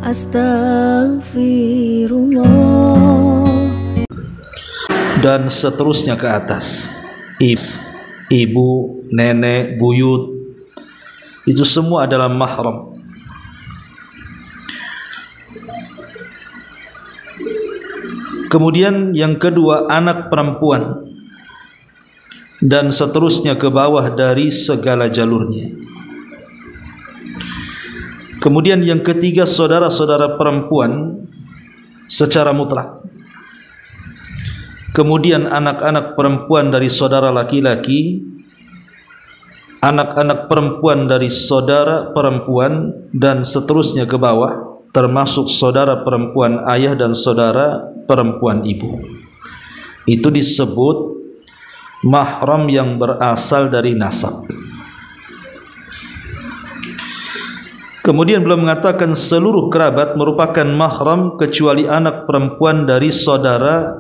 Astaghfirullah. Dan seterusnya ke atas. Ibu, nenek, buyut, itu semua adalah mahram. Kemudian yang kedua, anak perempuan, dan seterusnya ke bawah dari segala jalurnya. Kemudian yang ketiga, saudara-saudara perempuan secara mutlak. Kemudian anak-anak perempuan dari saudara laki-laki, anak-anak perempuan dari saudara perempuan, dan seterusnya ke bawah, termasuk saudara perempuan ayah dan saudara perempuan ibu. Itu disebut mahram yang berasal dari nasab. Kemudian beliau mengatakan seluruh kerabat merupakan mahram kecuali anak perempuan dari saudara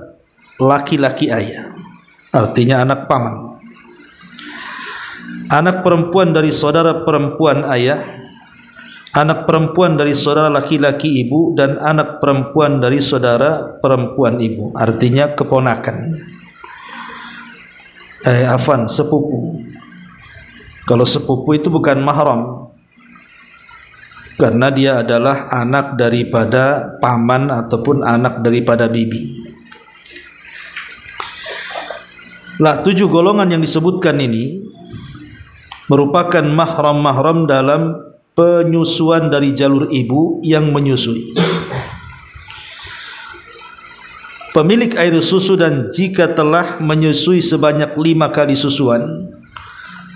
laki-laki ayah, artinya anak paman. Anak perempuan dari saudara perempuan ayah, anak perempuan dari saudara laki-laki ibu, dan anak perempuan dari saudara perempuan ibu, artinya keponakan. Sepupu. Kalau sepupu itu bukan mahram, karena dia adalah anak daripada paman ataupun anak daripada bibi. Lah 7 golongan yang disebutkan ini merupakan mahram-mahram dalam penyusuan dari jalur ibu yang menyusui. Pemilik air susu dan jika telah menyusui sebanyak 5 kali susuan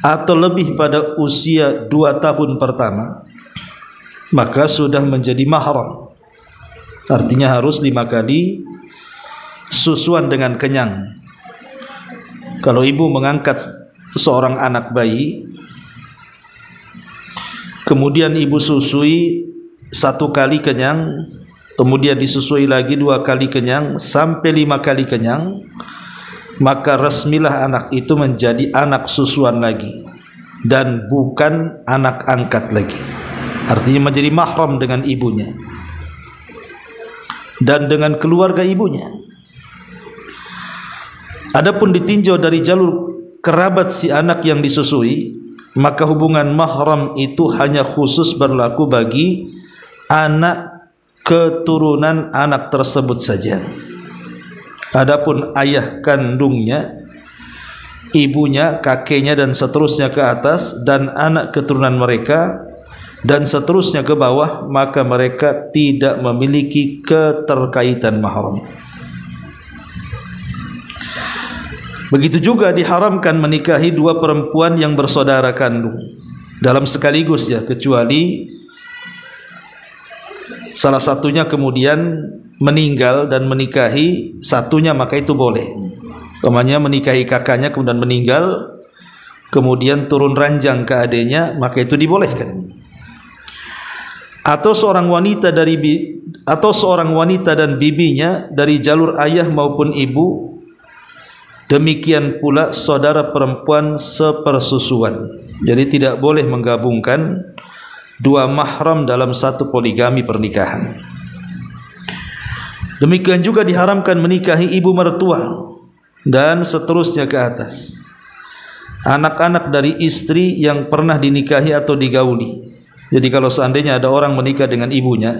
atau lebih pada usia 2 tahun pertama, maka sudah menjadi mahram. Artinya harus 5 kali susuan dengan kenyang. Kalau ibu mengangkat seorang anak bayi, kemudian ibu susui 1 kali kenyang, kemudian disusui lagi 2 kali kenyang sampai 5 kali kenyang, maka resmilah anak itu menjadi anak susuan lagi dan bukan anak angkat lagi. Artinya menjadi mahram dengan ibunya dan dengan keluarga ibunya. Adapun ditinjau dari jalur kerabat si anak yang disusui, maka hubungan mahram itu hanya khusus berlaku bagi anak keturunan anak tersebut saja. Adapun ayah kandungnya, ibunya, kakeknya dan seterusnya ke atas, dan anak keturunan mereka dan seterusnya ke bawah, maka mereka tidak memiliki keterkaitan mahram. Begitu juga diharamkan menikahi 2 perempuan yang bersaudara kandung dalam sekaligus, ya, kecuali salah satunya kemudian meninggal dan menikahi satunya, maka itu boleh. Umpamanya menikahi kakaknya kemudian meninggal, kemudian turun ranjang ke adiknya, maka itu dibolehkan. Atau seorang wanita dan bibinya dari jalur ayah maupun ibu. Demikian pula saudara perempuan sepersusuan. Jadi tidak boleh menggabungkan 2 mahram dalam satu poligami pernikahan. Demikian juga diharamkan menikahi ibu mertua dan seterusnya ke atas. Anak-anak dari istri yang pernah dinikahi atau digauli. Jadi kalau seandainya ada orang menikah dengan ibunya,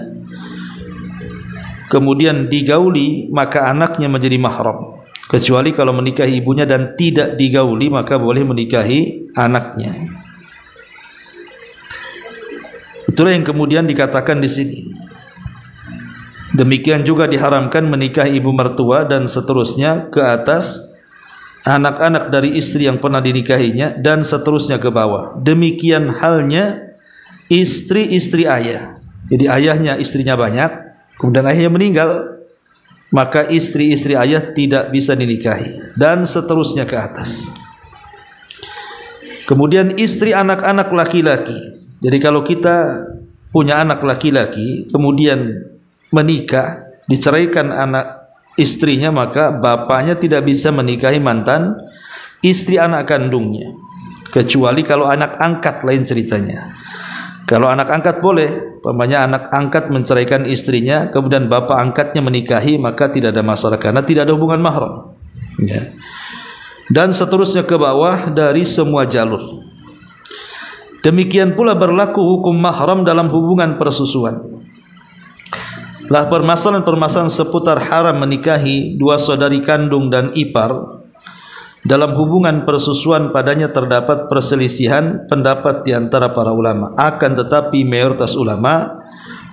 kemudian digauli, maka anaknya menjadi mahram. Kecuali kalau menikahi ibunya dan tidak digauli, maka boleh menikahi anaknya. Itulah yang kemudian dikatakan di sini. Demikian juga diharamkan menikahi ibu mertua dan seterusnya ke atas, anak-anak dari istri yang pernah dinikahinya dan seterusnya ke bawah. Demikian halnya istri-istri ayah. Jadi ayahnya istrinya banyak, kemudian ayahnya meninggal, maka istri-istri ayah tidak bisa dinikahi dan seterusnya ke atas. Kemudian istri anak-anak laki-laki. Jadi kalau kita punya anak laki-laki kemudian menikah, diceraikan anak istrinya, maka bapaknya tidak bisa menikahi mantan istri anak kandungnya, kecuali kalau anak angkat lain ceritanya. Kalau anak angkat boleh, umpamanya anak angkat menceraikan istrinya, kemudian bapak angkatnya menikahi, maka tidak ada masalah karena tidak ada hubungan mahram. Ya. Dan seterusnya ke bawah dari semua jalur. Demikian pula berlaku hukum mahram dalam hubungan persusuan. Lah permasalahan-permasalahan seputar haram menikahi dua saudari kandung dan ipar dalam hubungan persusuan padanya terdapat perselisihan pendapat di antara para ulama. Akan tetapi mayoritas ulama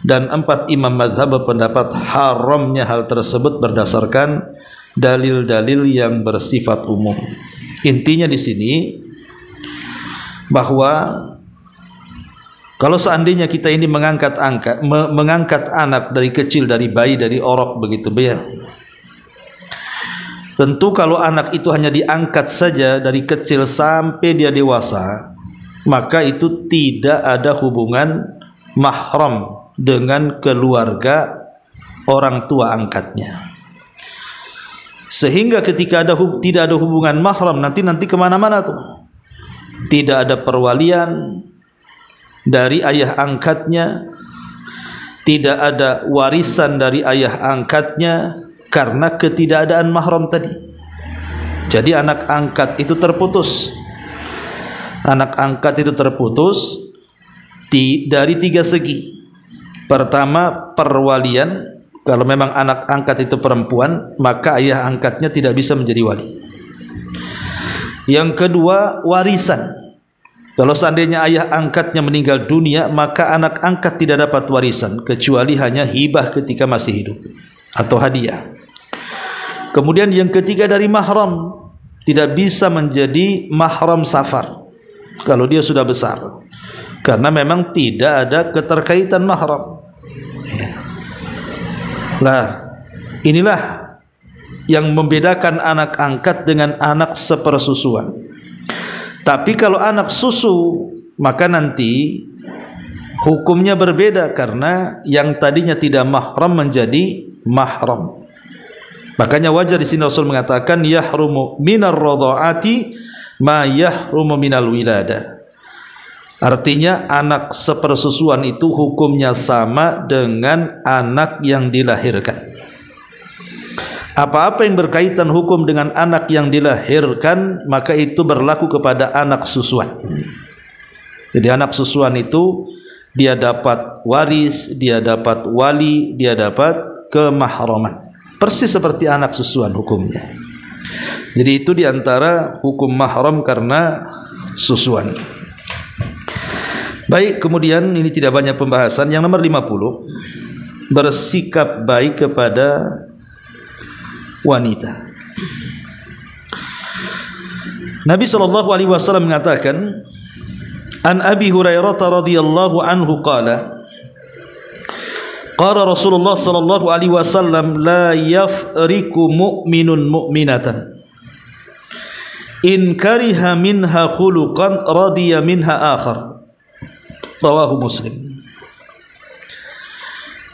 dan 4 imam mazhab berpendapat haramnya hal tersebut berdasarkan dalil-dalil yang bersifat umum. Intinya di sini bahwa kalau seandainya kita ini mengangkat anak dari kecil, dari bayi, dari orok begitu ya. Tentu kalau anak itu hanya diangkat saja dari kecil sampai dia dewasa, maka itu tidak ada hubungan mahram dengan keluarga orang tua angkatnya. Sehingga ketika tidak ada hubungan mahram, nanti kemana-mana tuh. Tidak ada perwalian dari ayah angkatnya, tidak ada warisan dari ayah angkatnya karena ketidakadaan mahram tadi. Jadi anak angkat itu terputus. Anak angkat itu terputus dari 3 segi. Pertama, perwalian. Kalau memang anak angkat itu perempuan, maka ayah angkatnya tidak bisa menjadi wali. Yang kedua, warisan. Kalau seandainya ayah angkatnya meninggal dunia, maka anak angkat tidak dapat warisan kecuali hanya hibah ketika masih hidup atau hadiah. Kemudian yang ketiga dari mahram, tidak bisa menjadi mahram safar kalau dia sudah besar, karena memang tidak ada keterkaitan mahram. Nah, inilah yang membedakan anak angkat dengan anak sepersusuan. Tapi kalau anak susu, maka nanti hukumnya berbeda karena yang tadinya tidak mahram menjadi mahram. Makanya wajar di sini Rasul mengatakan yahrumu minar radhaati ma yahrumu minal wilada. Artinya anak sepersusuan itu hukumnya sama dengan anak yang dilahirkan. Apa-apa yang berkaitan hukum dengan anak yang dilahirkan, maka itu berlaku kepada anak susuan. Jadi anak susuan itu dia dapat waris, dia dapat wali, dia dapat kemahraman. Persis seperti anak susuan hukumnya. Jadi itu diantara hukum mahram karena susuan. Baik, kemudian ini tidak banyak pembahasan. Yang nomor 50, bersikap baik kepada wanita. Nabi SAW mengatakan, An Abi Hurairah radhiyallahu anhu qala, qala Rasulullah sallallahu alaihi wasallam, la yafriku mu'minun mu'minatan in kariha minha khuluqan radiya minha akhar. Rawahu Muslim.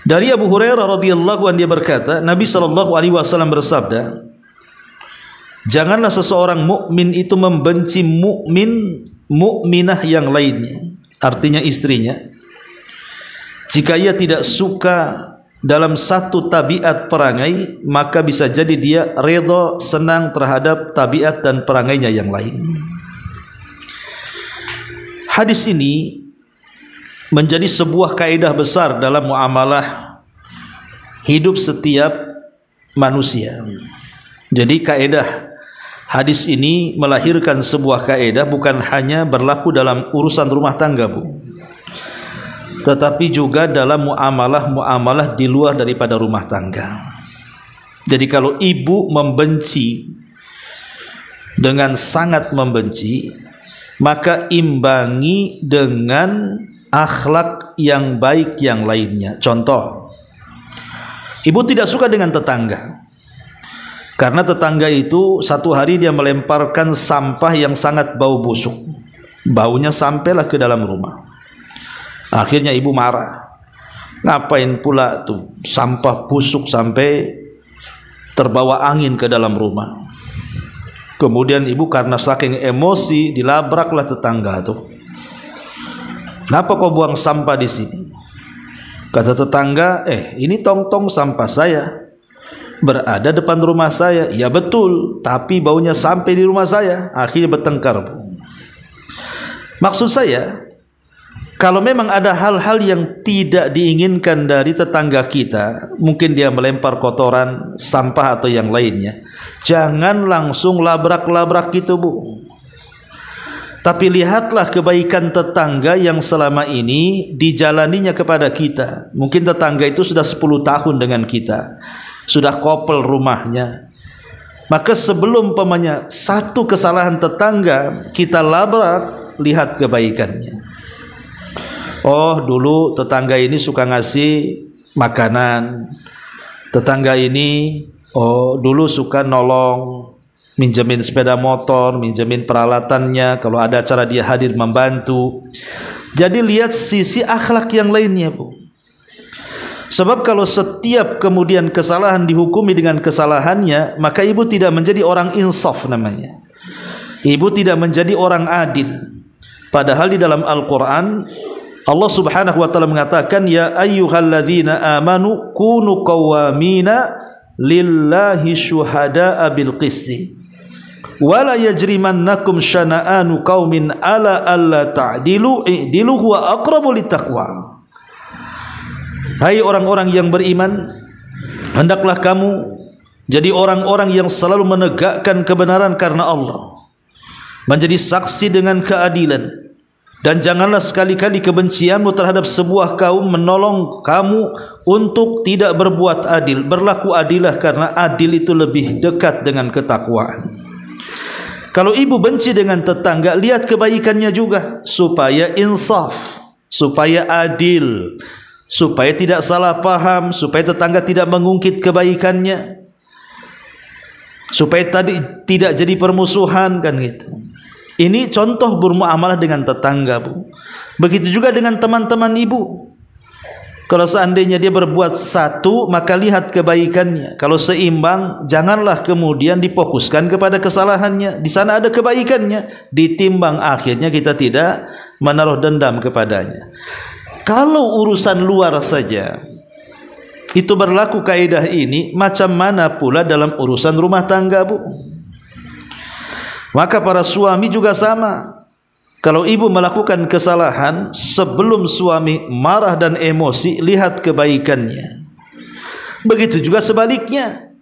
Dari Abu Hurairah radhiyallahu anhu dia berkata, Nabi sallallahu alaihi wasallam bersabda, janganlah seseorang mukmin itu membenci mukminah yang lainnya, artinya istrinya, jika ia tidak suka dalam satu tabiat perangai, maka bisa jadi dia redha, senang terhadap tabiat dan perangainya yang lain. Hadis ini menjadi sebuah kaidah besar dalam muamalah hidup setiap manusia. Jadi kaidah hadis ini melahirkan sebuah kaidah bukan hanya berlaku dalam urusan rumah tangga, Bu, tetapi juga dalam muamalah di luar daripada rumah tangga. Jadi kalau ibu membenci dengan sangat membenci, maka imbangi dengan akhlak yang baik yang lainnya. Contoh, ibu tidak suka dengan tetangga karena tetangga itu satu hari dia melemparkan sampah yang sangat bau busuk, baunya sampailah ke dalam rumah. Akhirnya ibu marah, ngapain pula tuh sampah busuk sampai terbawa angin ke dalam rumah. Kemudian ibu karena saking emosi dilabraklah tetangga tuh. Kenapa kau buang sampah di sini? Kata tetangga, ini tong-tong sampah saya berada depan rumah saya. Ya betul, tapi baunya sampai di rumah saya. Akhirnya bertengkar. Maksud saya, kalau memang ada hal-hal yang tidak diinginkan dari tetangga kita, mungkin dia melempar kotoran, sampah atau yang lainnya, jangan langsung labrak-labrak gitu, Bu. Tapi lihatlah kebaikan tetangga yang selama ini dijalaninya kepada kita. Mungkin tetangga itu sudah 10 tahun dengan kita, sudah kopel rumahnya. Maka sebelum satu kesalahan tetangga kita labrak, lihat kebaikannya. Oh, dulu tetangga ini suka ngasih makanan. Tetangga ini dulu suka nolong, minjemin sepeda motor, minjemin peralatannya, kalau ada acara dia hadir membantu. Jadi lihat sisi akhlak yang lainnya, Bu. Sebab kalau setiap kemudian kesalahan dihukumi dengan kesalahannya, maka ibu tidak menjadi orang insaf namanya. Ibu tidak menjadi orang adil. Padahal di dalam Al-Quran Allah subhanahu wa ta'ala mengatakan, ya ayyuhalladzina amanu kunu qawwamina lillahi syuhada'a bil qisti wala yajrimannakum syana'anu qaumin ala alla ta'dilu i'dilu huwa aqrabu littaqwa. Hai orang-orang yang beriman, hendaklah kamu jadi orang-orang yang selalu menegakkan kebenaran karena Allah, menjadi saksi dengan keadilan, dan janganlah sekali-kali kebencianmu terhadap sebuah kaum menolong kamu untuk tidak berbuat adil. Berlaku adilah karena adil itu lebih dekat dengan ketakwaan. Kalau ibu benci dengan tetangga, lihat kebaikannya juga, supaya insaf, supaya adil, supaya tidak salah paham, supaya tetangga tidak mengungkit kebaikannya, supaya tidak jadi permusuhan, kan gitu. Ini contoh bermuamalah dengan tetangga, Bu. Begitu juga dengan teman-teman ibu. Kalau seandainya dia berbuat satu, maka lihat kebaikannya. Kalau seimbang, janganlah kemudian difokuskan kepada kesalahannya. Di sana ada kebaikannya, ditimbang akhirnya kita tidak menaruh dendam kepadanya. Kalau urusan luar saja itu berlaku kaidah ini, macam mana pula dalam urusan rumah tangga, Bu? Maka para suami juga sama. Kalau ibu melakukan kesalahan, sebelum suami marah dan emosi, lihat kebaikannya. Begitu juga sebaliknya.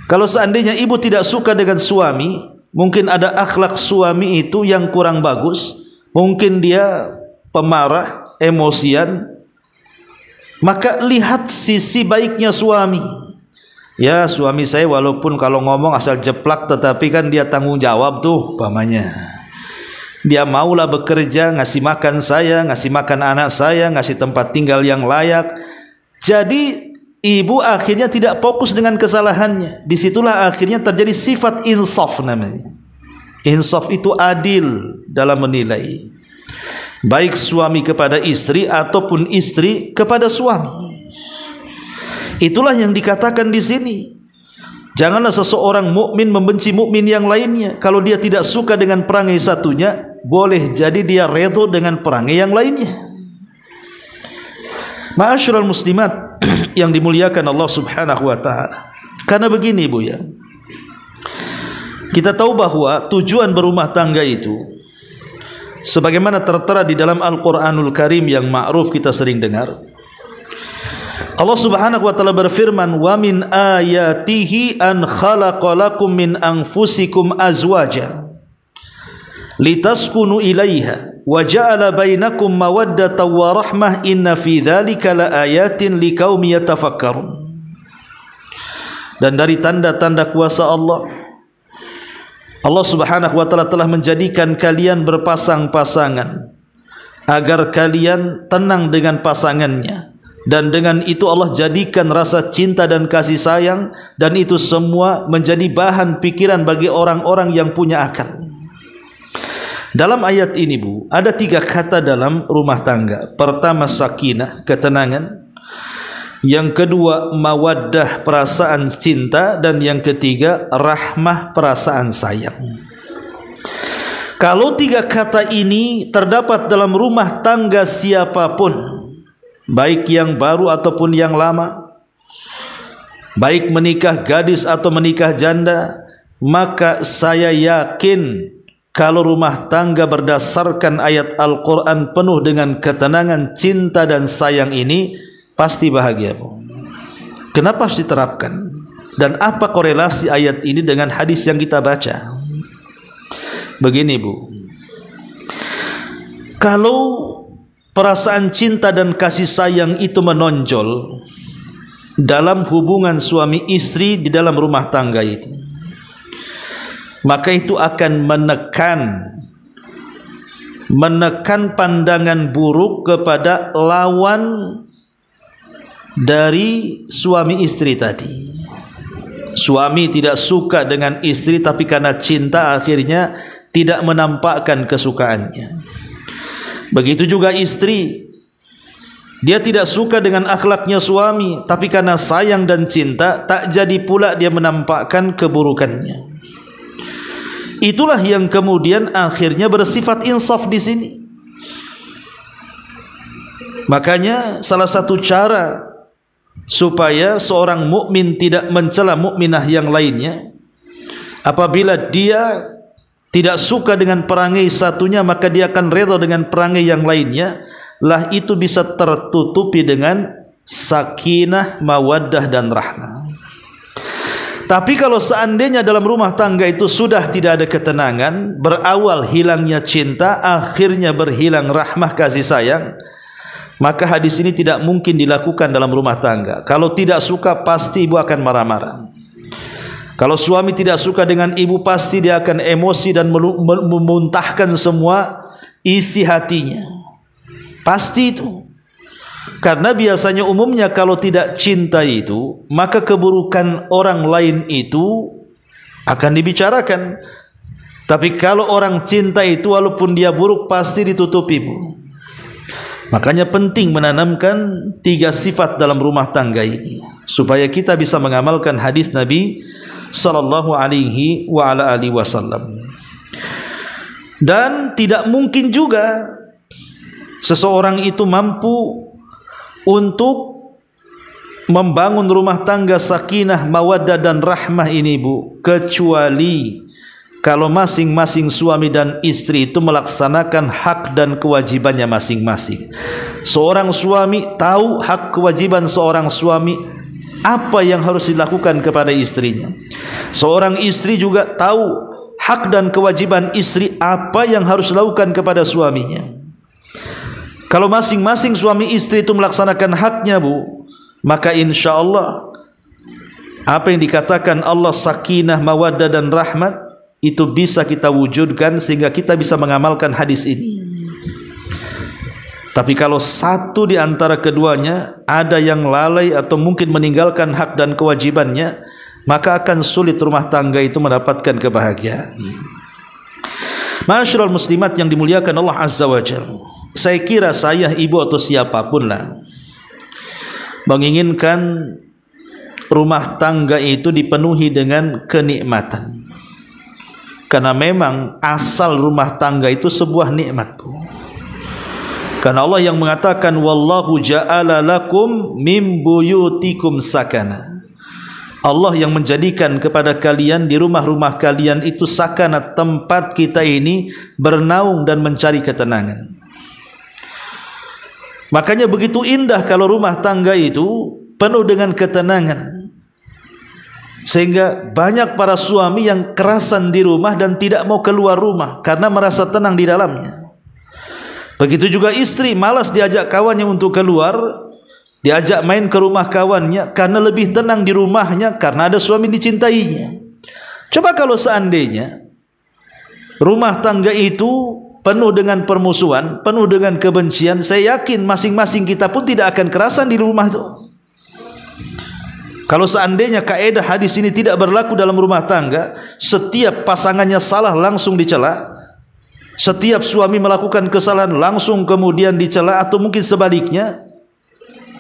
Kalau seandainya ibu tidak suka dengan suami, mungkin ada akhlak suami itu yang kurang bagus, mungkin dia pemarah, emosian, maka lihat sisi baiknya suami. Ya, suami saya walaupun kalau ngomong asal jeplak, tetapi kan dia tanggung jawab tuh pamannya. Dia maulah bekerja, ngasih makan saya, ngasih makan anak saya, ngasih tempat tinggal yang layak. Jadi ibu akhirnya tidak fokus dengan kesalahannya. Disitulah akhirnya terjadi sifat insaf namanya. Insaf itu adil dalam menilai, baik suami kepada istri ataupun istri kepada suami. Itulah yang dikatakan di sini. Janganlah seseorang mukmin membenci mukmin yang lainnya. Kalau dia tidak suka dengan perangai satunya, boleh jadi dia redha dengan perangai yang lainnya. Ma'asyiral muslimat yang dimuliakan Allah Subhanahu wa taala. Karena begini, Bu ya. Kita tahu bahwa tujuan berumah tangga itu sebagaimana tertera di dalam Al-Qur'anul Karim yang ma'ruf kita sering dengar. Allah Subhanahu wa taala berfirman, "Wa min ayatihi an khalaqalakum min anfusikum azwaja litaskunu ilaiha wa ja'ala bainakum mawaddatan wa rahmah inna fi dzalika laayatin liqaumin yatafakkarun." Dan dari tanda-tanda kuasa Allah, Allah Subhanahu wa taala telah menjadikan kalian berpasang-pasangan agar kalian tenang dengan pasangannya, dan dengan itu Allah jadikan rasa cinta dan kasih sayang, dan itu semua menjadi bahan pikiran bagi orang-orang yang punya akal. Dalam ayat ini, Bu, ada 3 kata dalam rumah tangga. Pertama, sakinah, ketenangan. Yang kedua, mawaddah, perasaan cinta. Dan yang ketiga, rahmah, perasaan sayang. Kalau tiga kata ini terdapat dalam rumah tangga siapapun, baik yang baru ataupun yang lama, baik menikah gadis atau menikah janda, maka saya yakin kalau rumah tangga berdasarkan ayat Al-Quran penuh dengan ketenangan, cinta dan sayang ini pasti bahagia, Bu. Kenapa harus diterapkan? Dan apa korelasi ayat ini dengan hadis yang kita baca? Begini, Bu. Kalau perasaan cinta dan kasih sayang itu menonjol dalam hubungan suami istri di dalam rumah tangga itu, maka itu akan menekan pandangan buruk kepada lawan dari suami istri tadi. Suami tidak suka dengan istri, tapi karena cinta akhirnya tidak menampakkan kesukaannya. Begitu juga istri, dia tidak suka dengan akhlaknya suami, tapi karena sayang dan cinta tak jadi pula dia menampakkan keburukannya. Itulah yang kemudian akhirnya bersifat insaf di sini. Makanya salah satu cara supaya seorang mukmin tidak mencela mukminah yang lainnya, apabila dia tidak suka dengan perangai satunya, maka dia akan redha dengan perangai yang lainnya, lah itu bisa tertutupi dengan sakinah, mawaddah dan rahmah. Tapi kalau seandainya dalam rumah tangga itu sudah tidak ada ketenangan, berawal hilangnya cinta, akhirnya berhilang rahmah kasih sayang, maka hadis ini tidak mungkin dilakukan dalam rumah tangga. Kalau tidak suka, pasti ibu akan marah-marah. Kalau suami tidak suka dengan ibu, pasti dia akan emosi dan memuntahkan semua isi hatinya. Pasti itu. Karena biasanya umumnya kalau tidak cinta itu, maka keburukan orang lain itu akan dibicarakan. Tapi kalau orang cinta itu, walaupun dia buruk, pasti ditutupi, Bu. Makanya penting menanamkan tiga sifat dalam rumah tangga ini, supaya kita bisa mengamalkan hadis Nabi sallallahu alaihi wa ala alihi wasallam. Dan tidak mungkin juga seseorang itu mampu untuk membangun rumah tangga sakinah, mawaddah dan rahmah ini, Bu, kecuali kalau masing-masing suami dan istri itu melaksanakan hak dan kewajibannya masing-masing. Seorang suami tahu hak kewajiban seorang suami, apa yang harus dilakukan kepada istrinya. Seorang istri juga tahu hak dan kewajiban istri, apa yang harus dilakukan kepada suaminya. Kalau masing-masing suami istri itu melaksanakan haknya, Bu, maka insya Allah apa yang dikatakan Allah sakinah, mawaddah dan rahmat itu bisa kita wujudkan, sehingga kita bisa mengamalkan hadis ini. Tapi kalau satu di antara keduanya ada yang lalai atau mungkin meninggalkan hak dan kewajibannya, maka akan sulit rumah tangga itu mendapatkan kebahagiaan. Ma'asyiral muslimat yang dimuliakan Allah Azza wa Jalla, saya kira saya, ibu atau siapapun lah, menginginkan rumah tangga itu dipenuhi dengan kenikmatan. Karena memang asal rumah tangga itu sebuah nikmat. Karena Allah yang mengatakan wallahu ja'ala lakum mim buyutikum sakana. Allah yang menjadikan kepada kalian di rumah-rumah kalian itu sakana, tempat kita ini bernaung dan mencari ketenangan. Makanya begitu indah kalau rumah tangga itu penuh dengan ketenangan, sehingga banyak para suami yang kerasan di rumah dan tidak mau keluar rumah karena merasa tenang di dalamnya. Begitu juga istri, malas diajak kawannya untuk keluar, diajak main ke rumah kawannya karena lebih tenang di rumahnya karena ada suami dicintainya. Coba kalau seandainya rumah tangga itu penuh dengan permusuhan, penuh dengan kebencian, saya yakin masing-masing kita pun tidak akan kerasan di rumah itu. Kalau seandainya kaedah hadis ini tidak berlaku dalam rumah tangga, setiap pasangannya salah langsung dicela, setiap suami melakukan kesalahan langsung kemudian dicela, atau mungkin sebaliknya,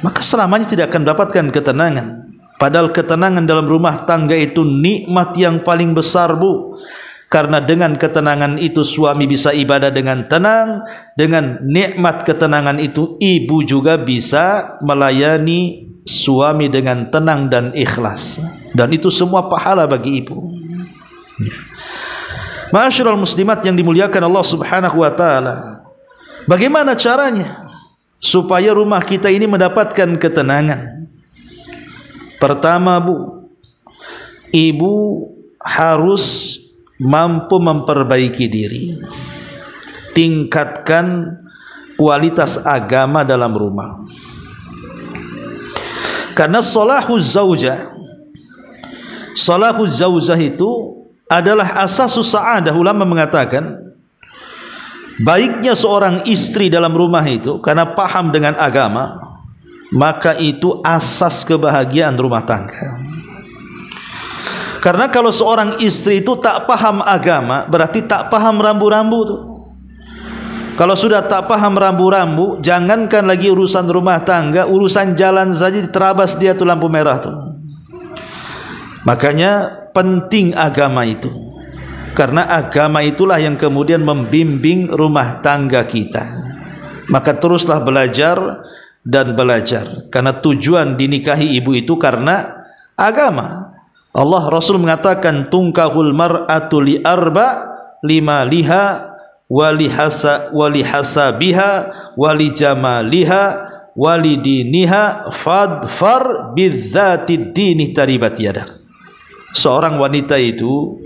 maka selamanya tidak akan mendapatkan ketenangan. Padahal ketenangan dalam rumah tangga itu nikmat yang paling besar, Bu. karena dengan ketenangan itu suami bisa ibadah dengan tenang. Dengan nikmat ketenangan itu ibu juga bisa melayani suami dengan tenang dan ikhlas, dan itu semua pahala bagi ibu. Ma'asyiral muslimat yang dimuliakan Allah Subhanahu wa taala, bagaimana caranya supaya rumah kita ini mendapatkan ketenangan? Pertama, Bu, ibu harus mampu memperbaiki diri, tingkatkan kualitas agama dalam rumah. Karena salahuz zaujah itu adalah asasus sa'adah. Ulama mengatakan baiknya seorang istri dalam rumah itu karena paham dengan agama, maka itu asas kebahagiaan rumah tangga. Karena kalau seorang istri itu tak paham agama, berarti tak paham rambu-rambu tuh. Kalau sudah tak paham rambu-rambu, jangankan lagi urusan rumah tangga, urusan jalan saja diterabas dia tuh lampu merah tuh. Makanya penting agama itu, karena agama itulah yang kemudian membimbing rumah tangga kita. Maka teruslah belajar dan belajar, karena tujuan dinikahi ibu itu karena agama. Allah Rasul mengatakan tungkahul mar'atu li arba, lima liha wali hasabiha wali jamaliha wali diniha fadfar bidzatid dini taribat yadak. Seorang wanita itu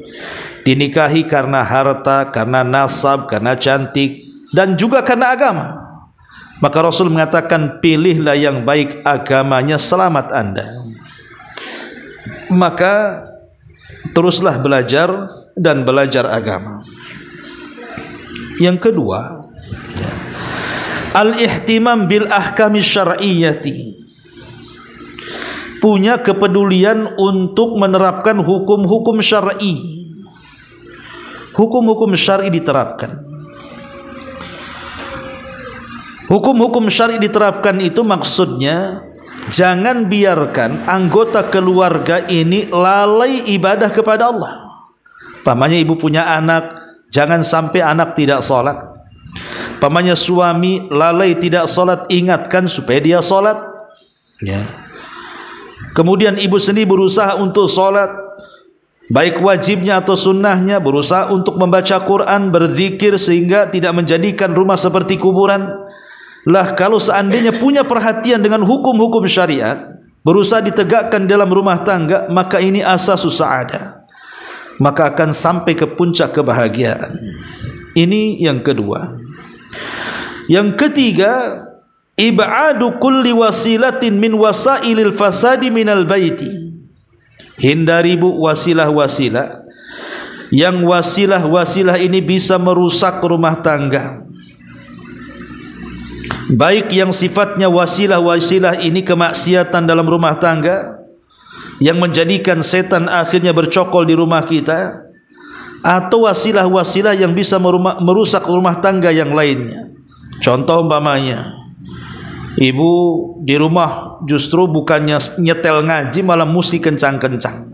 dinikahi karena harta, karena nasab, karena cantik, dan juga karena agama. Maka Rasul mengatakan pilihlah yang baik agamanya, selamat anda. Maka teruslah belajar dan belajar agama. Yang kedua, al-ihtimam bil ahkami syar'iyyati, punya kepedulian untuk menerapkan hukum-hukum syar'i. Hukum-hukum syar'i diterapkan. Hukum-hukum syar'i diterapkan itu maksudnya jangan biarkan anggota keluarga ini lalai ibadah kepada Allah. Pamannya ibu punya anak, jangan sampai anak tidak sholat. Pamannya suami lalai tidak sholat, ingatkan supaya dia sholat. Ya. Kemudian ibu sendiri berusaha untuk sholat, baik wajibnya atau sunnahnya, berusaha untuk membaca Quran, berzikir, sehingga tidak menjadikan rumah seperti kuburan. Lah kalau seandainya punya perhatian dengan hukum-hukum syariat, berusaha ditegakkan dalam rumah tangga, maka ini asasus sa'adah, maka akan sampai ke puncak kebahagiaan. Ini yang kedua. Yang ketiga, ib'adu kulli wasilatin min wasailil fasadi minal baiti. Hindari bu wasilah-wasilah yang wasilah-wasilah ini bisa merusak rumah tangga. Baik yang sifatnya wasilah-wasilah ini kemaksiatan dalam rumah tangga, yang menjadikan setan akhirnya bercokol di rumah kita, atau wasilah-wasilah yang bisa merusak rumah tangga yang lainnya. Contoh umpamanya, ibu di rumah justru bukannya nyetel ngaji, malah musik kencang-kencang,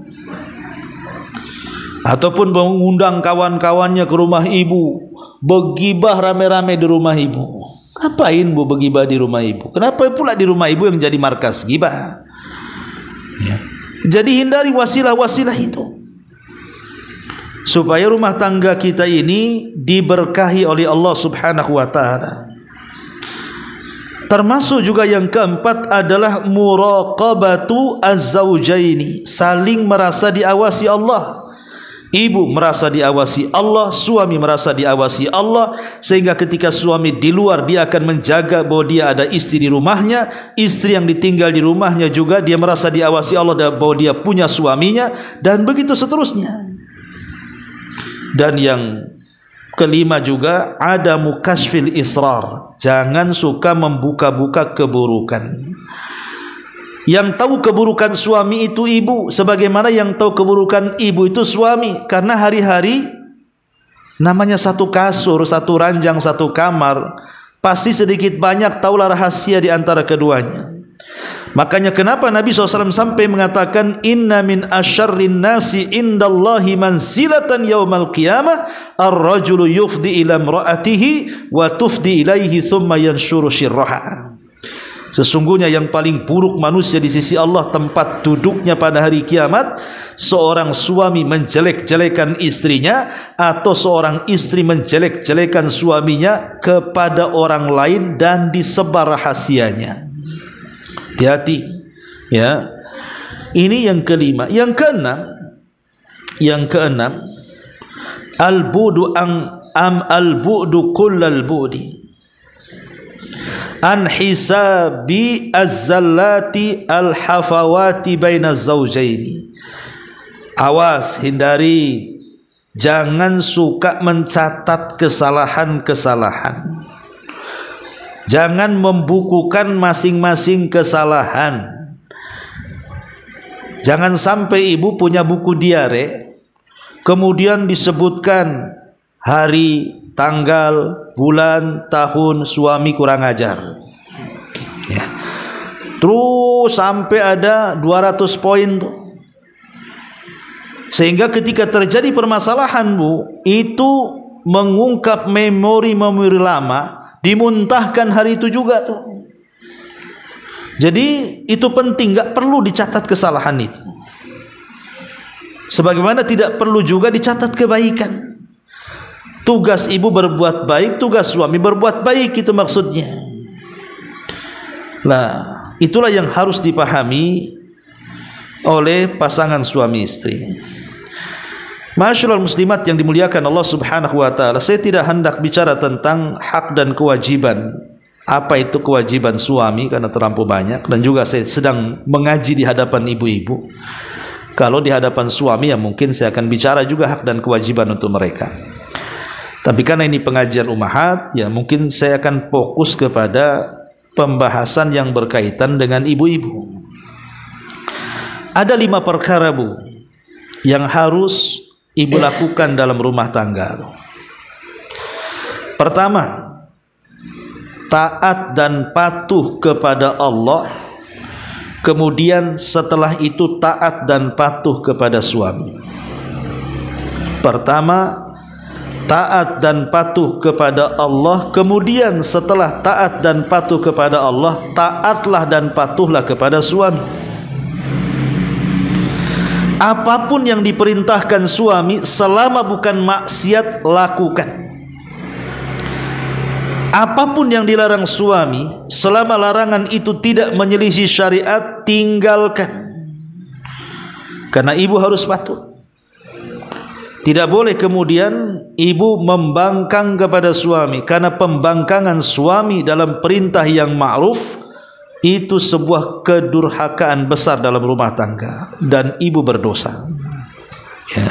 ataupun mengundang kawan-kawannya ke rumah ibu, begibah rame-rame di rumah ibu. Ngapain bu begibah di rumah ibu? Kenapa pula di rumah ibu yang jadi markas gibah? Ya. Jadi hindari wasilah-wasilah itu, supaya rumah tangga kita ini diberkahi oleh Allah Subhanahu wa ta'ala. Termasuk juga yang keempat adalah muraqabatu az-zawjaini, saling merasa diawasi Allah. Ibu merasa diawasi Allah, suami merasa diawasi Allah, sehingga ketika suami di luar dia akan menjaga bahwa dia ada istri di rumahnya, istri yang ditinggal di rumahnya juga dia merasa diawasi Allah bahwa dia punya suaminya, dan begitu seterusnya. Dan yang kelima juga ada mukasfil israr, jangan suka membuka-buka keburukan. Yang tahu keburukan suami itu ibu, sebagaimana yang tahu keburukan ibu itu suami. Karena hari-hari namanya satu kasur, satu ranjang, satu kamar, pasti sedikit banyak tahulah rahasia di antara keduanya. Makanya kenapa Nabi SAW sampai mengatakan inna min asyarrin nasi indallahi manzilatan yaumal qiyamah ar-rajulu yufdi ila imra'atihi wa tufdi ilaihi thumma yanshuru syirraha. Sesungguhnya yang paling buruk manusia di sisi Allah tempat duduknya pada hari kiamat, seorang suami menjelek-jelekan istrinya atau seorang istri menjelek-jelekan suaminya kepada orang lain dan disebar rahasianya. Hati-hati ya. Ini yang kelima. Yang keenam al-bu'du al-bu'du kullal bu'di an hisabi az-zallati al-hafawati baina zawjaini. Awas, hindari, jangan suka mencatat kesalahan-kesalahan. Jangan membukukan masing-masing kesalahan. Jangan sampai ibu punya buku diare, kemudian disebutkan hari, tanggal, bulan, tahun suami kurang ajar. Ya. Terus sampai ada 200 poin tuh. Sehingga ketika terjadi permasalahan, Bu, itu mengungkap memori-memori lama, dimuntahkan hari itu juga tuh. Jadi itu penting, gak perlu dicatat kesalahan itu. Sebagaimana tidak perlu juga dicatat kebaikan. Tugas ibu berbuat baik, tugas suami berbuat baik, itu maksudnya. Nah, itulah yang harus dipahami oleh pasangan suami istri. Masyaallah muslimat yang dimuliakan Allah Subhanahu wa taala, saya tidak hendak bicara tentang hak dan kewajiban. Apa itu kewajiban suami karena terlampau banyak, dan juga saya sedang mengaji di hadapan ibu-ibu. Kalau di hadapan suami ya mungkin saya akan bicara juga hak dan kewajiban untuk mereka. Tapi karena ini pengajian ummahat, ya mungkin saya akan fokus kepada pembahasan yang berkaitan dengan ibu-ibu. Ada 5 perkara, Bu, yang harus ibu lakukan dalam rumah tangga. Pertama, taat dan patuh kepada Allah. Kemudian setelah itu taat dan patuh kepada suami. Pertama, taat dan patuh kepada Allah. Kemudian setelah taat dan patuh kepada Allah, taatlah dan patuhlah kepada suami. Apapun yang diperintahkan suami selama bukan maksiat, lakukan. Apapun yang dilarang suami selama larangan itu tidak menyelisih syariat, tinggalkan. Karena ibu harus patuh. Tidak boleh kemudian ibu membangkang kepada suami, karena pembangkangan suami dalam perintah yang ma'ruf itu sebuah kedurhakaan besar dalam rumah tangga, dan ibu berdosa. Ya.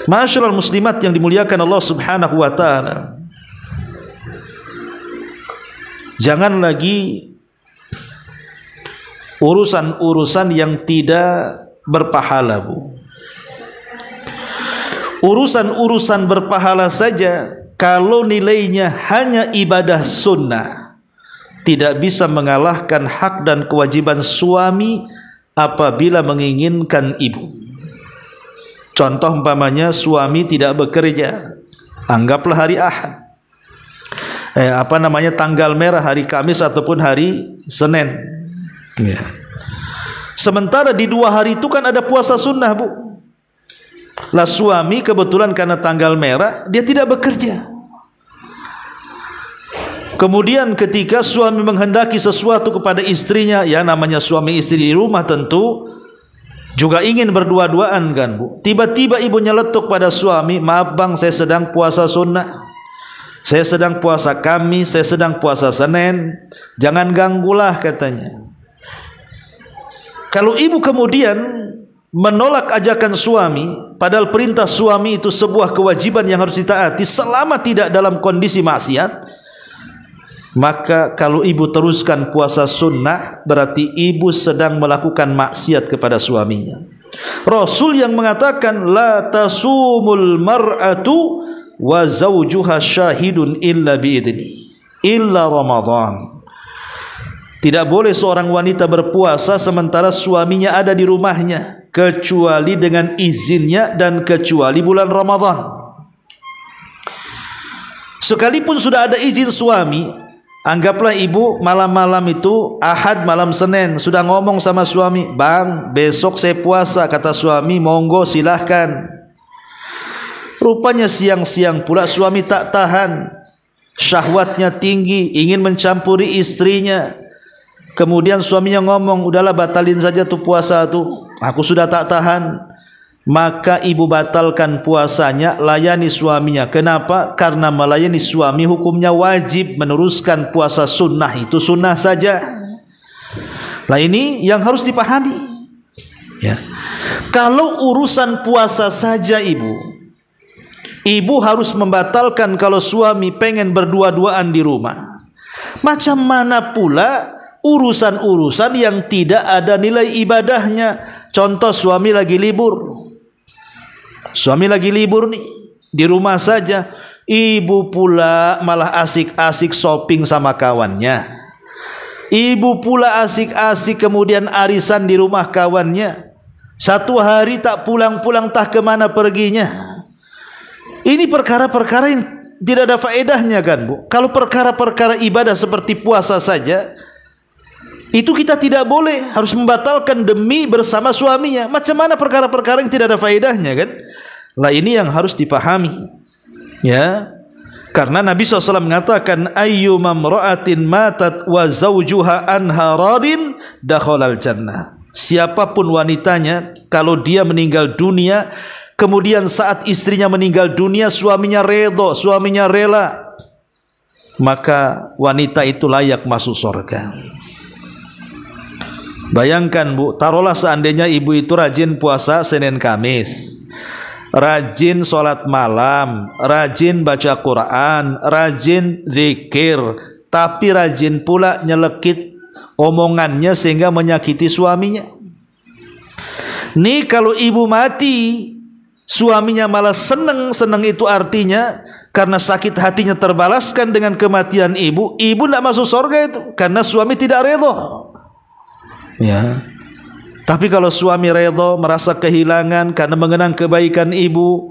Masyaallah muslimat yang dimuliakan Allah Subhanahu wa taala, jangan lagi urusan-urusan yang tidak berpahala, Bu. Urusan-urusan berpahala saja kalau nilainya hanya ibadah sunnah, tidak bisa mengalahkan hak dan kewajiban suami apabila menginginkan ibu. Contoh umpamanya suami tidak bekerja, anggaplah hari Ahad, tanggal merah hari Kamis ataupun hari Senin. Ya. Sementara di 2 hari itu kan ada puasa sunnah, Bu. Lah suami kebetulan karena tanggal merah dia tidak bekerja. Kemudian ketika suami menghendaki sesuatu kepada istrinya, ya namanya suami istri di rumah tentu juga ingin berdua-duaan kan, Bu. Tiba-tiba ibu nyeletuk pada suami, maaf bang, saya sedang puasa sunnah, saya sedang puasa Kamis, saya sedang puasa Senin, jangan ganggulah katanya. Kalau ibu kemudian menolak ajakan suami, padahal perintah suami itu sebuah kewajiban yang harus ditaati selama tidak dalam kondisi maksiat, maka kalau ibu teruskan puasa sunnah, berarti ibu sedang melakukan maksiat kepada suaminya. Rasul yang mengatakan la tasumul mar'atu wa zawjuha syahidun illa biidni illa Ramadan. Tidak boleh seorang wanita berpuasa sementara suaminya ada di rumahnya, kecuali dengan izinnya dan kecuali bulan Ramadan. Sekalipun sudah ada izin suami, anggaplah ibu malam-malam itu Ahad malam Senin sudah ngomong sama suami, "Bang, besok saya puasa." Kata suami, "Monggo silahkan." Rupanya siang-siang pula suami tak tahan, syahwatnya tinggi, ingin mencampuri istrinya. Kemudian suaminya ngomong, "Udahlah batalin saja tuh puasa tuh, aku sudah tak tahan." Maka ibu batalkan puasanya, layani suaminya. Kenapa? Karena melayani suami hukumnya wajib, meneruskan puasa sunnah itu sunnah saja. Nah ini yang harus dipahami ya. Kalau urusan puasa saja ibu harus membatalkan kalau suami pengen berdua-duaan di rumah. Macam mana pula urusan-urusan yang tidak ada nilai ibadahnya? Contoh suami lagi libur. Suami lagi libur nih, di rumah saja. Ibu pula malah asik-asik shopping sama kawannya. Ibu pula asik-asik kemudian arisan di rumah kawannya. Satu hari tak pulang-pulang, tak kemana perginya. Ini perkara-perkara yang tidak ada faedahnya kan Bu. Kalau perkara-perkara ibadah seperti puasa saja, itu kita tidak boleh, harus membatalkan demi bersama suaminya. Macam mana perkara-perkara yang tidak ada faedahnya kan? Lah ini yang harus dipahami ya. Karena Nabi SAW mengatakan, "Ayyuma mra'atin matat wa zawjuha anha radin dakhalal jannah." Siapapun wanitanya, kalau dia meninggal dunia, kemudian saat istrinya meninggal dunia suaminya redha, suaminya rela, maka wanita itu layak masuk surga. Bayangkan Bu, taruhlah seandainya ibu itu rajin puasa Senin Kamis, rajin sholat malam, rajin baca Quran, rajin zikir, tapi rajin pula nyelekit omongannya sehingga menyakiti suaminya. Nih kalau ibu mati, suaminya malah senang itu artinya karena sakit hatinya terbalaskan dengan kematian ibu tidak masuk surga itu karena suami tidak redha. Ya. Tapi kalau suami redha, merasa kehilangan karena mengenang kebaikan ibu,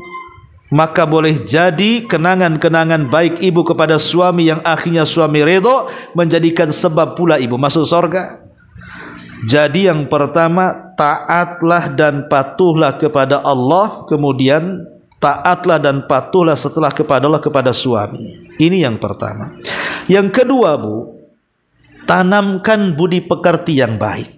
maka boleh jadi kenangan-kenangan baik ibu kepada suami yang akhirnya suami redha menjadikan sebab pula ibu masuk surga. Jadi yang pertama, taatlah dan patuhlah kepada Allah, kemudian taatlah dan patuhlah setelah kepada Allah kepada suami. Ini yang pertama. Yang kedua Bu, tanamkan budi pekerti yang baik.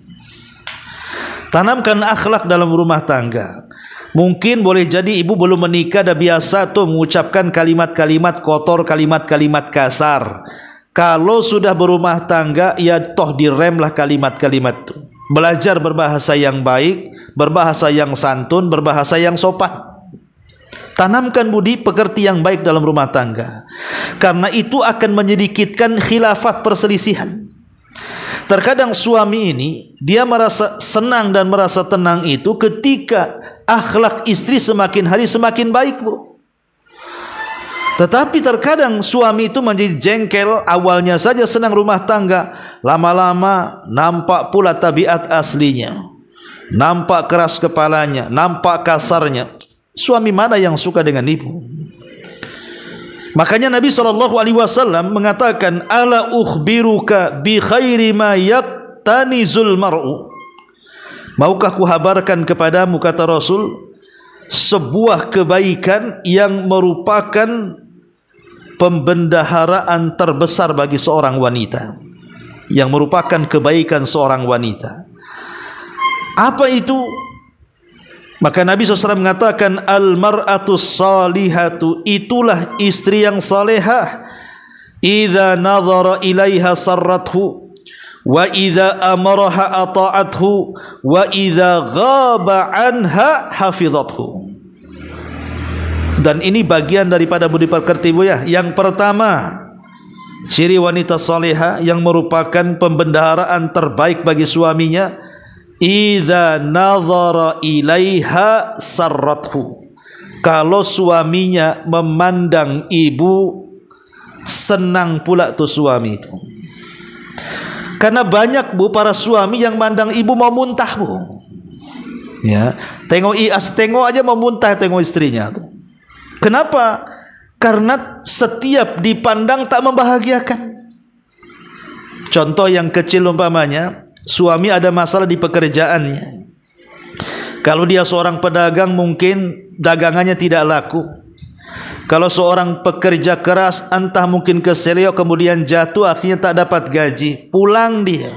Tanamkan akhlak dalam rumah tangga. Mungkin boleh jadi ibu belum menikah dah biasa tuh mengucapkan kalimat-kalimat kotor, kalimat-kalimat kasar. Kalau sudah berumah tangga, ya toh diremlah kalimat-kalimat itu. Belajar berbahasa yang baik, berbahasa yang santun, berbahasa yang sopan. Tanamkan budi pekerti yang baik dalam rumah tangga. Karena itu akan menyedikitkan khilafat perselisihan. Terkadang suami ini dia merasa senang dan merasa tenang itu ketika akhlak istri semakin hari semakin baik Bu. Tetapi terkadang suami itu menjadi jengkel, awalnya saja senang rumah tangga, lama-lama nampak pula tabiat aslinya, nampak keras kepalanya, nampak kasarnya. Suami mana yang suka dengan ibu? Makanya Nabi SAW mengatakan, "Ala ukhbiruka bi khairi ma yaktanizul mar'u." Maukah kuhabarkan kepadamu, kata Rasul, sebuah kebaikan yang merupakan pembendaharaan terbesar bagi seorang wanita, yang merupakan kebaikan seorang wanita. Apa itu? Maka Nabi SAW mengatakan, al-mar'atus salihatu, itulah istri yang salihah, idza nadhara ilaiha sarrathu, wa idza amaraha ata'athu, wa idza ghaba anha hafizathu. Dan ini bagian daripada budi pekerti Bu ya. Yang pertama, ciri wanita salihah yang merupakan pembendaharaan terbaik bagi suaminya, idza nadhara ilaiha sarrathu. Kalau suaminya memandang ibu, senang pula tuh suami itu. Karena banyak Bu para suami yang mandang ibu mau muntah Bu. Ya, tengok aja mau muntah tengok istrinya tuh. Kenapa? Karena setiap dipandang tak membahagiakan. Contoh yang kecil umpamanya, suami ada masalah di pekerjaannya. Kalau dia seorang pedagang mungkin dagangannya tidak laku. Kalau seorang pekerja keras entah mungkin keseleo kemudian jatuh akhirnya tak dapat gaji, pulang dia.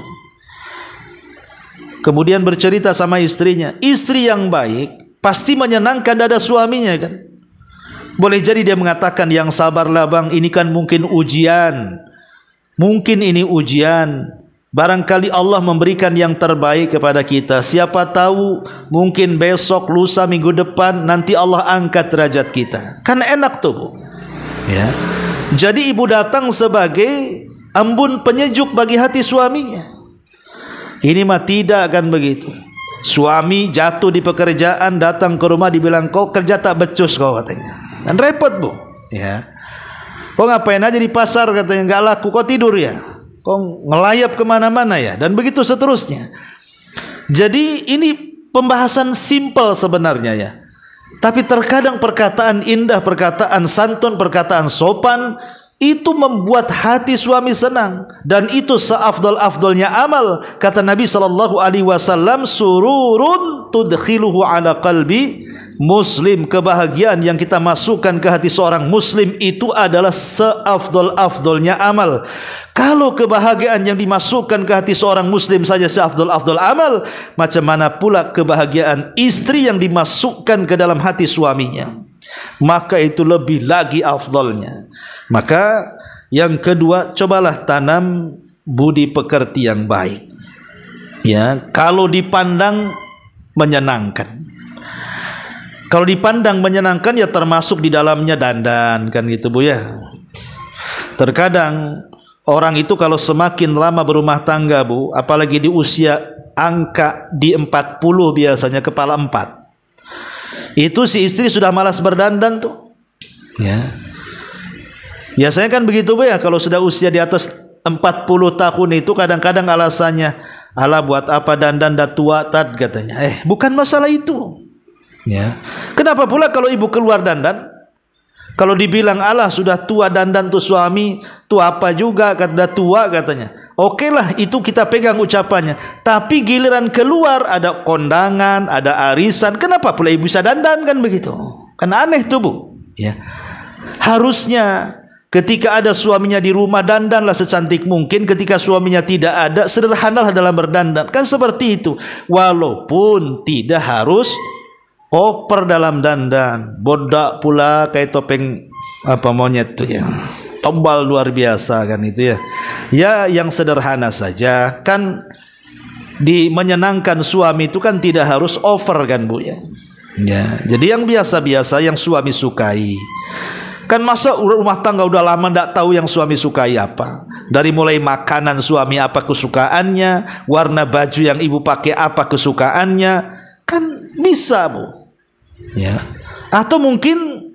Kemudian bercerita sama istrinya. Istri yang baik pasti menyenangkan dada suaminya kan. Boleh jadi dia mengatakan, yang sabarlah bang, ini kan mungkin ujian. Mungkin ini ujian. Barangkali Allah memberikan yang terbaik kepada kita. Siapa tahu mungkin besok, lusa, minggu depan nanti Allah angkat derajat kita. Kan enak tuh Bu. Ya. Jadi ibu datang sebagai embun penyejuk bagi hati suaminya. Ini mah tidak kan begitu. Suami jatuh di pekerjaan, datang ke rumah dibilang, kau kerja tak becus kau katanya. Dan repot Bu. Ya. Kau ngapain aja di pasar katanya, nggak laku, kau tidur ya. Kau ngelayap kemana-mana ya, dan begitu seterusnya. Jadi ini pembahasan simpel sebenarnya ya. Tapi terkadang perkataan indah, perkataan santun, perkataan sopan itu membuat hati suami senang, dan itu seafdal-afdalnya amal. Kata Nabi SAW, sururun tudkhiluhu ala qalbi muslim. Kebahagiaan yang kita masukkan ke hati seorang muslim itu adalah seafdal-afdalnya amal. Kalau kebahagiaan yang dimasukkan ke hati seorang muslim saja seafdal-afdal amal, macam mana pula kebahagiaan istri yang dimasukkan ke dalam hati suaminya? Maka itu lebih lagi afdalnya. Maka yang kedua, cobalah tanam budi pekerti yang baik. Ya, kalau dipandang menyenangkan. Kalau dipandang menyenangkan ya termasuk di dalamnya dandan kan gitu Bu ya. Terkadang orang itu kalau semakin lama berumah tangga Bu, apalagi di usia angka di 40 biasanya, kepala 4, itu si istri sudah malas berdandan tuh. Ya. Biasanya kan begitu Bu ya, kalau sudah usia di atas 40 tahun itu kadang-kadang alasannya, alah buat apa dandan dah tua tat katanya. Bukan masalah itu. Ya. Kenapa pula kalau ibu keluar dandan? Kalau dibilang Allah sudah tua dandan tuh suami, tua apa juga kata tua katanya. Oke lah, itu kita pegang ucapannya. Tapi giliran keluar ada kondangan, ada arisan, kenapa pula ibu bisa dandan kan begitu? Kan aneh tuh Bu. Ya. Harusnya ketika ada suaminya di rumah dandanlah secantik mungkin. Ketika suaminya tidak ada, sederhanalah dalam berdandan. Kan seperti itu. Walaupun tidak harus over dalam dandan, bodak pula kayak topeng apa monyet tuh ya, tebal luar biasa kan itu ya. Ya yang sederhana saja kan, menyenangkan suami itu kan tidak harus over kan Bu ya. Ya, jadi yang biasa-biasa yang suami sukai. Kan masa rumah tangga udah lama ndak tahu yang suami sukai apa? Dari mulai makanan suami apa kesukaannya, warna baju yang ibu pakai apa kesukaannya, kan bisa Bu. Ya. Atau mungkin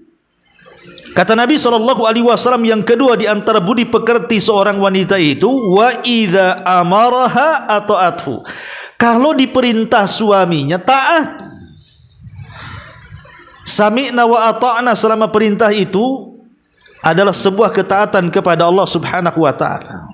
kata Nabi SAW yang kedua di antara budi pekerti seorang wanita itu, wa idza amaraha ata'athu. Kalau diperintah suaminya taat. Sami'na wa ata'na, selama perintah itu adalah sebuah ketaatan kepada Allah Subhanahu wa taala.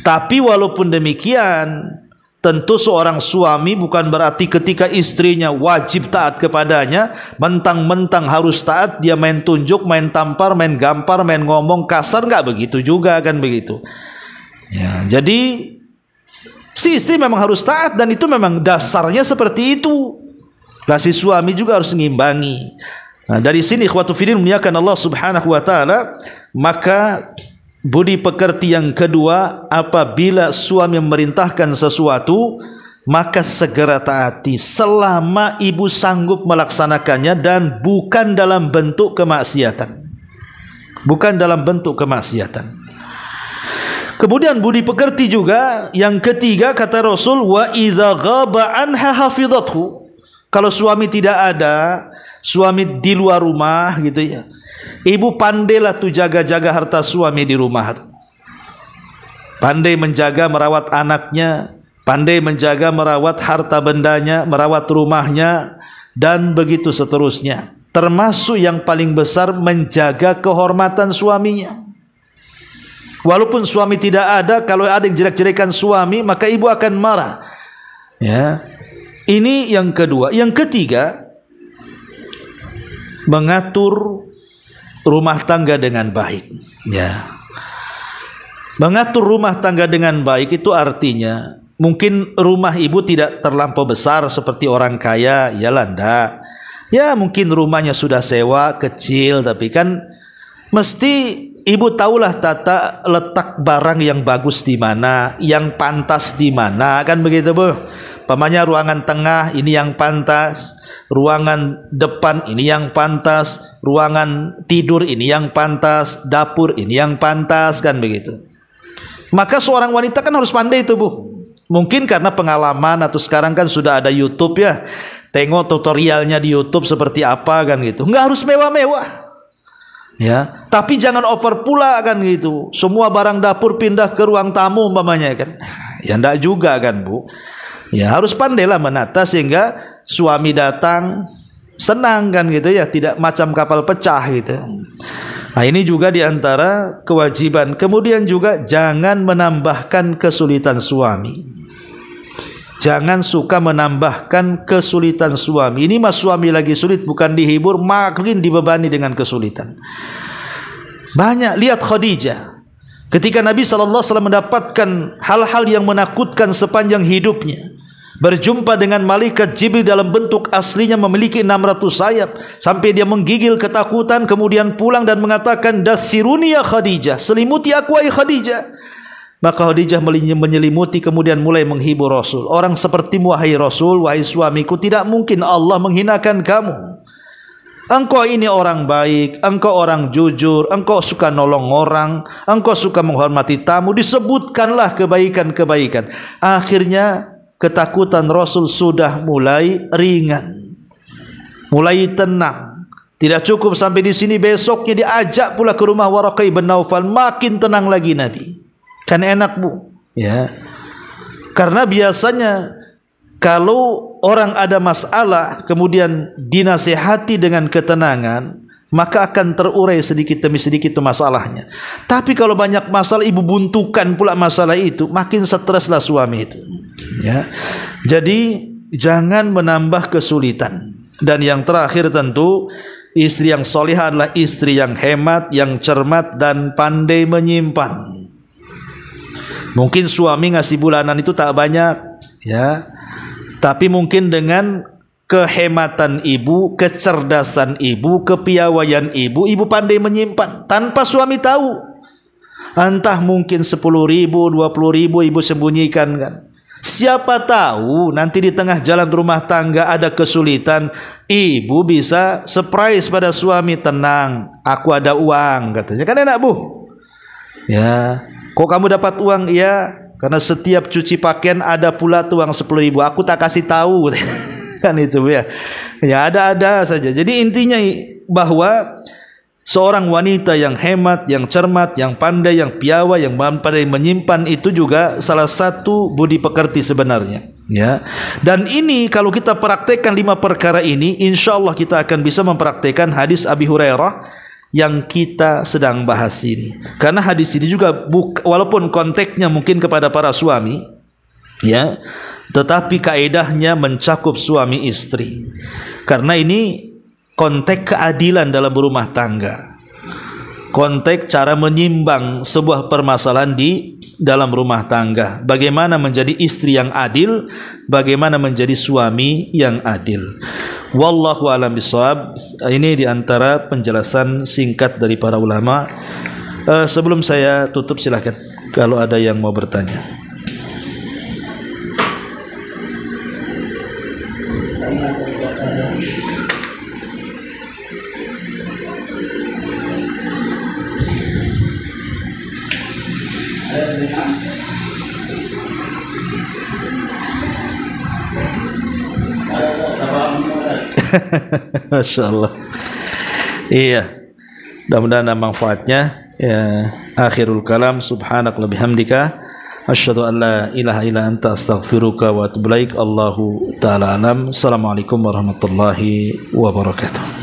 Tapi walaupun demikian, tentu seorang suami bukan berarti ketika istrinya wajib taat kepadanya, mentang-mentang harus taat dia main tunjuk, main tampar, main gampar, main ngomong kasar, nggak begitu juga kan begitu. Ya, jadi si istri memang harus taat dan itu memang dasarnya seperti itu. Lah si suami juga harus mengimbangi. Nah, dari sini ikhwatu fillah muliakan Allah Subhanahu wa taala, maka budi pekerti yang kedua, apabila suami memerintahkan sesuatu maka segera taati selama ibu sanggup melaksanakannya dan bukan dalam bentuk kemaksiatan. Bukan dalam bentuk kemaksiatan. Kemudian budi pekerti juga yang ketiga kata Rasul, wa idza ghaba anha hafizathu. Kalau suami tidak ada, suami di luar rumah gitu ya, ibu pandailah tuh jaga-jaga harta suami di rumah. pandai menjaga merawat anaknya, pandai menjaga merawat harta bendanya, merawat rumahnya, dan begitu seterusnya. Termasuk yang paling besar menjaga kehormatan suaminya. Walaupun suami tidak ada, kalau ada yang jelek-jelekan suami, maka ibu akan marah. Ya. Ini yang kedua. Yang ketiga, mengatur rumah tangga dengan baik. Ya. Mengatur rumah tangga dengan baik itu artinya mungkin rumah ibu tidak terlampau besar seperti orang kaya, iyalah enggak. Ya mungkin rumahnya sudah sewa kecil, tapi kan mesti ibu tahulah tata letak barang yang bagus di mana, yang pantas di mana, kan begitu Bu. Pamannya ruangan tengah ini yang pantas, ruangan depan ini yang pantas, ruangan tidur ini yang pantas, dapur ini yang pantas, kan begitu. Maka seorang wanita kan harus pandai itu Bu. Mungkin karena pengalaman atau sekarang kan sudah ada YouTube ya. Tengok tutorialnya di YouTube seperti apa kan gitu. Nggak harus mewah-mewah. Ya, tapi jangan over pula kan gitu. Semua barang dapur pindah ke ruang tamu umpamanya kan. Ya enggak juga kan Bu. Ya harus pandailah menata sehingga suami datang senang kan gitu ya, tidak macam kapal pecah gitu. Nah, ini juga diantara kewajiban. Kemudian juga jangan menambahkan kesulitan suami. Jangan suka menambahkan kesulitan suami. Ini mas suami lagi sulit, bukan dihibur, makin dibebani dengan kesulitan. Banyak, lihat Khadijah. Ketika Nabi SAW mendapatkan hal-hal yang menakutkan sepanjang hidupnya, berjumpa dengan malaikat Jibril dalam bentuk aslinya memiliki 600 sayap, sampai dia menggigil ketakutan, kemudian pulang dan mengatakan, "Dathiruni ya Khadijah, selimuti aku wahai Khadijah." Maka Khadijah menyelimuti kemudian mulai menghibur Rasul. "Orang sepertimu wahai Rasul, wahai suamiku, tidak mungkin Allah menghinakan kamu. Engkau ini orang baik, engkau orang jujur, engkau suka nolong orang, engkau suka menghormati tamu." Disebutkanlah kebaikan-kebaikan. Akhirnya ketakutan Rasul sudah mulai ringan, mulai tenang. Tidak cukup sampai di sini, besoknya diajak pula ke rumah Waraqah bin Naufal, makin tenang lagi Nabi. Kan enak Bu, ya. Karena biasanya kalau orang ada masalah kemudian dinasihati dengan ketenangan, maka akan terurai sedikit demi sedikit itu masalahnya. Tapi kalau banyak masalah, ibu buntukan pula masalah itu, makin streslah suami itu. Ya. Jadi jangan menambah kesulitan. Dan yang terakhir tentu, istri yang solihah adalah istri yang hemat, yang cermat dan pandai menyimpan. Mungkin suami ngasih bulanan itu tak banyak, ya. Tapi mungkin dengan kehematan ibu, kecerdasan ibu, kepiawaian ibu, ibu pandai menyimpan tanpa suami tahu. Entah mungkin 10.000, 20.000 ibu sembunyikan kan. Siapa tahu nanti di tengah jalan rumah tangga ada kesulitan, ibu bisa surprise pada suami, "Tenang, aku ada uang," katanya. Kan enak Bu. Ya. "Kok kamu dapat uang?" "Iya, karena setiap cuci pakaian ada pula tuh uang 10.000. Aku tak kasih tahu." Kan itu ya. Ya ada-ada saja. Jadi intinya bahwa seorang wanita yang hemat, yang cermat, yang pandai, yang piawai, yang pandai menyimpan itu juga salah satu budi pekerti sebenarnya. Ya. Dan ini kalau kita praktekkan 5 perkara ini, insya Allah kita akan bisa mempraktekkan hadis Abi Hurairah yang kita sedang bahas ini. Karena hadis ini juga walaupun konteksnya mungkin kepada para suami, ya, tetapi kaedahnya mencakup suami istri. Karena ini konteks keadilan dalam berumah tangga. Konteks cara menyimbang sebuah permasalahan di dalam rumah tangga. Bagaimana menjadi istri yang adil, bagaimana menjadi suami yang adil. Wallahu a'lam bishawab. Ini diantara penjelasan singkat dari para ulama. Sebelum saya tutup, silakan kalau ada yang mau bertanya. Masya Allah. Iya, mudah-mudahan ada manfaatnya. Ya, akhirul kalam, subhanakallahumma bihamdika Asyhadu an la ilaha illa anta astaghfiruka wa atubu ilaik. Allahu taala alam. Assalamualaikum warahmatullahi wabarakatuh.